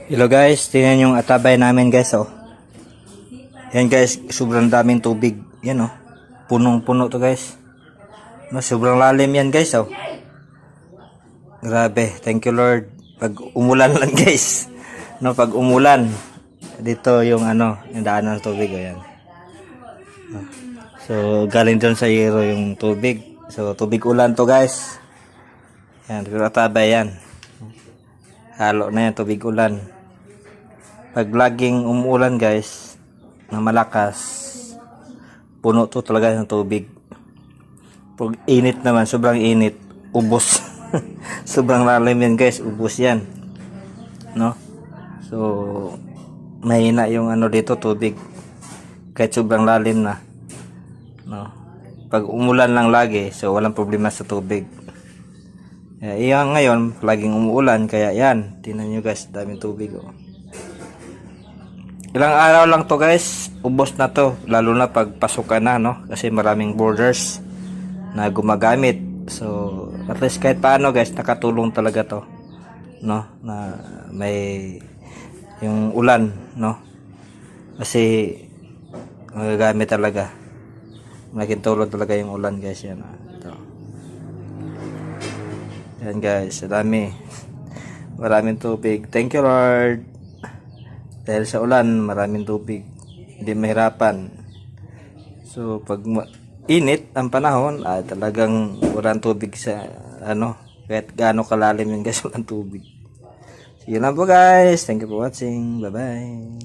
Hello guys, tingnan yung atabay namin guys oh. Yan guys, sobrang daming tubig. Yan oh. Punong-puno to guys. No, sobrang lalim yan guys oh. Grabe, thank you Lord. Pag umulan lang guys. No, pag umulan dito yung yung daanan ng tubig oh, yan. So, galing doon sa yero yung tubig. So, tubig ulan to guys. Yan, pero atabay yan. Halo na yan, tubig ulan. Pag laging umuulan guys na malakas, puno to talaga ng tubig. Pag init naman, sobrang init, ubos. Sobrang lalim yan guys, ubos yan, no? So mahina yung dito tubig kahit sobrang lalim na, no? Pag umulan lang lagi, so walang problema sa tubig. Iyan ngayon laging umuulan, kaya yan, tingnan nyo guys, daming tubig oh. Ilang araw lang to guys, ubos na to, lalo na pag pasukan na, no? Kasi maraming borders na gumagamit. So at least kahit paano guys, nakatulong talaga to, no? Na may yung ulan, no? Kasi magagamit talaga, malaking tulong talaga yung ulan guys. Yan ito. Yan guys, maraming tubig. Thank you Lord. Dahil sa ulan, maraming tubig, hindi mahirapan. So pag init ang panahon, talagang walang tubig sa kahit gaano kalalim yung guys, walang tubig. So yun lang po guys, thank you for watching, bye bye.